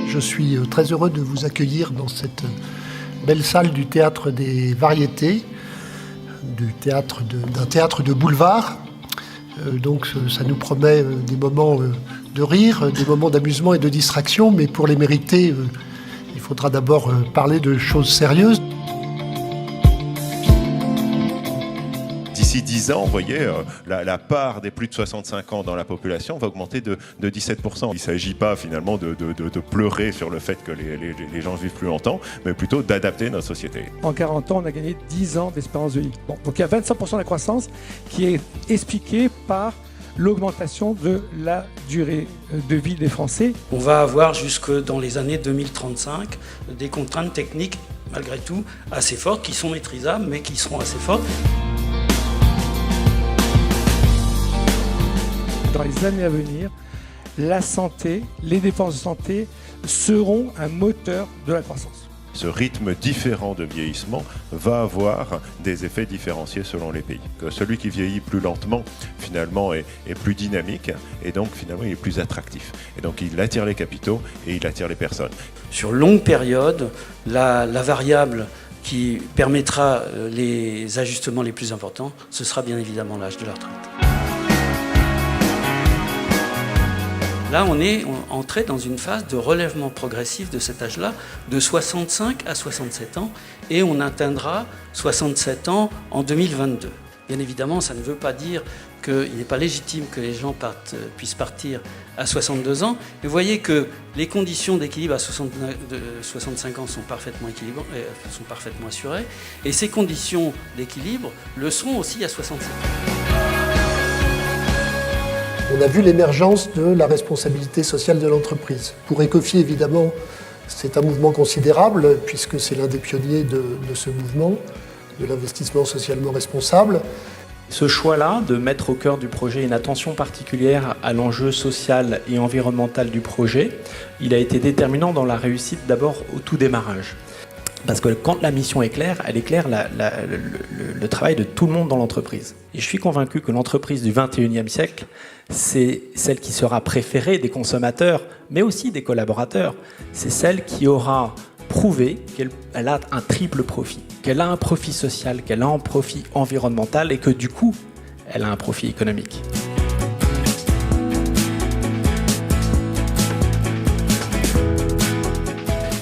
Je suis très heureux de vous accueillir dans cette belle salle du Théâtre des Variétés, d'un théâtre de boulevard. Donc ça nous promet des moments de rire, des moments d'amusement et de distraction, mais pour les mériter, il faudra d'abord parler de choses sérieuses. D'ici 10 ans, vous voyez, la part des plus de 65 ans dans la population va augmenter de 17%. Il ne s'agit pas finalement de pleurer sur le fait que les gens vivent plus longtemps, mais plutôt d'adapter notre société. En 40 ans, on a gagné 10 ans d'espérance de vie. Bon, donc il y a 25% de la croissance qui est expliquée par l'augmentation de la durée de vie des Français. On va avoir jusque dans les années 2035 des contraintes techniques, malgré tout, assez fortes, qui sont maîtrisables, mais qui seront assez fortes. Dans les années à venir, la santé, les dépenses de santé seront un moteur de la croissance. Ce rythme différent de vieillissement va avoir des effets différenciés selon les pays. Que celui qui vieillit plus lentement, finalement, est plus dynamique et donc, finalement, il est plus attractif. Et donc, il attire les capitaux et il attire les personnes. Sur longue période, la variable qui permettra les ajustements les plus importants, ce sera bien évidemment l'âge de la retraite. Là, on est entré dans une phase de relèvement progressif de cet âge-là, de 65 à 67 ans, et on atteindra 67 ans en 2022. Bien évidemment, ça ne veut pas dire qu'il n'est pas légitime que les gens puissent partir à 62 ans. Mais vous voyez que les conditions d'équilibre à 65 ans sont parfaitement assurées, et ces conditions d'équilibre le seront aussi à 67 ans. On a vu l'émergence de la responsabilité sociale de l'entreprise. Pour Ecofi, évidemment, c'est un mouvement considérable, puisque c'est l'un des pionniers de ce mouvement, de l'investissement socialement responsable. Ce choix-là, de mettre au cœur du projet une attention particulière à l'enjeu social et environnemental du projet, il a été déterminant dans la réussite d'abord au tout démarrage. Parce que quand la mission est claire, elle éclaire le travail de tout le monde dans l'entreprise. Et je suis convaincu que l'entreprise du 21e siècle, c'est celle qui sera préférée des consommateurs, mais aussi des collaborateurs. C'est celle qui aura prouvé qu'elle a un triple profit, qu'elle a un profit social, qu'elle a un profit environnemental et que du coup, elle a un profit économique.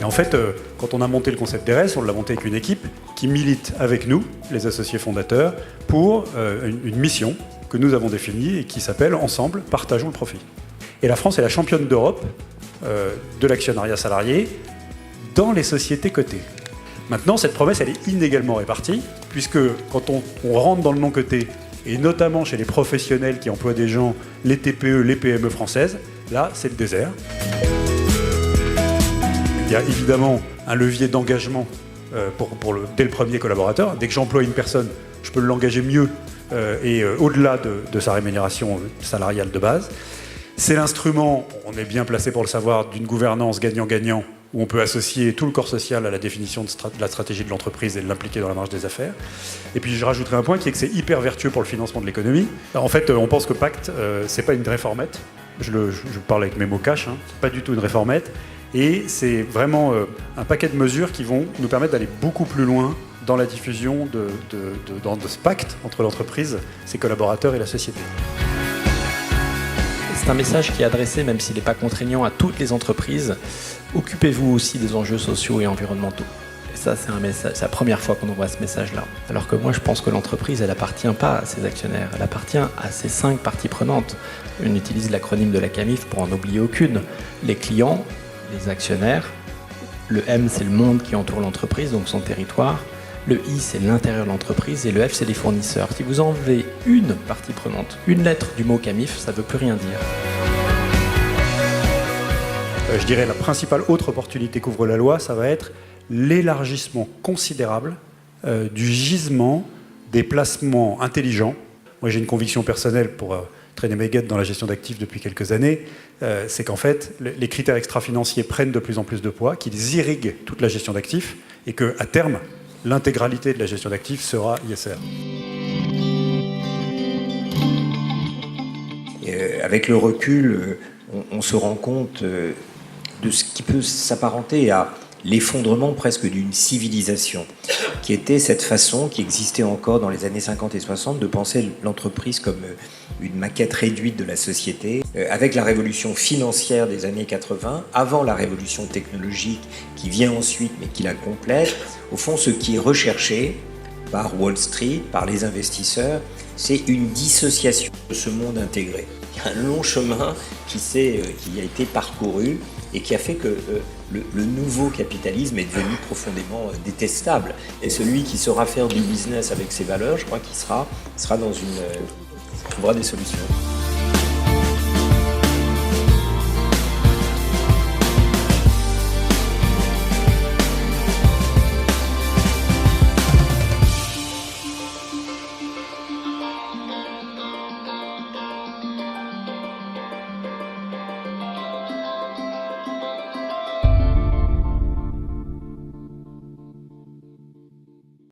Et en fait, quand on a monté le concept d'ERES, on l'a monté avec une équipe qui milite avec nous, les associés fondateurs, pour une mission que nous avons définie et qui s'appelle « Ensemble, partageons le profit ». Et la France est la championne d'Europe de l'actionnariat salarié dans les sociétés cotées. Maintenant, cette promesse, elle est inégalement répartie, puisque quand on rentre dans le non coté, et notamment chez les professionnels qui emploient des gens, les TPE, les PME françaises, là, c'est le désert. Il y a évidemment un levier d'engagement dès le premier collaborateur. Dès que j'emploie une personne, je peux l'engager mieux et au-delà de sa rémunération salariale de base. C'est l'instrument, on est bien placé pour le savoir, d'une gouvernance gagnant-gagnant où on peut associer tout le corps social à la définition de la stratégie de l'entreprise et de l'impliquer dans la marge des affaires. Et puis je rajouterai un point qui est que c'est hyper vertueux pour le financement de l'économie. En fait, on pense que Pacte, c'est pas une réformette. Je parle avec mes mots cash, hein. C'est pas du tout une réformette. Et c'est vraiment un paquet de mesures qui vont nous permettre d'aller beaucoup plus loin dans la diffusion de ce pacte entre l'entreprise, ses collaborateurs et la société. C'est un message qui est adressé, même s'il n'est pas contraignant, à toutes les entreprises. Occupez-vous aussi des enjeux sociaux et environnementaux. Et ça, c'est la première fois qu'on envoie ce message-là. Alors que moi, je pense que l'entreprise, elle n'appartient pas à ses actionnaires, elle appartient à ses 5 parties prenantes. On utilise l'acronyme de la CAMIF pour en oublier aucune. Les clients, les actionnaires, le M, c'est le monde qui entoure l'entreprise, donc son territoire. Le I, c'est l'intérieur de l'entreprise, et le F, c'est les fournisseurs. Si vous enlevez une partie prenante, une lettre du mot CAMIF, ça ne veut plus rien dire. Je dirais la principale autre opportunité qu'ouvre la loi, ça va être l'élargissement considérable du gisement des placements intelligents moi j'ai une conviction personnelle pour traîner mes guêtres dans la gestion d'actifs depuis quelques années, c'est qu'en fait, les critères extra-financiers prennent de plus en plus de poids, qu'ils irriguent toute la gestion d'actifs, et qu'à terme, l'intégralité de la gestion d'actifs sera ISR. Avec le recul, on se rend compte de ce qui peut s'apparenter à l'effondrement presque d'une civilisation, qui était cette façon qui existait encore dans les années 50 et 60 de penser l'entreprise comme une maquette réduite de la société. Avec la révolution financière des années 80, avant la révolution technologique qui vient ensuite mais qui la complète, au fond ce qui est recherché par Wall Street, par les investisseurs, c'est une dissociation de ce monde intégré. Il y a un long chemin qui a été parcouru et qui a fait que le nouveau capitalisme est devenu profondément détestable. Et celui qui saura faire du business avec ses valeurs, je crois qu'il trouvera des solutions.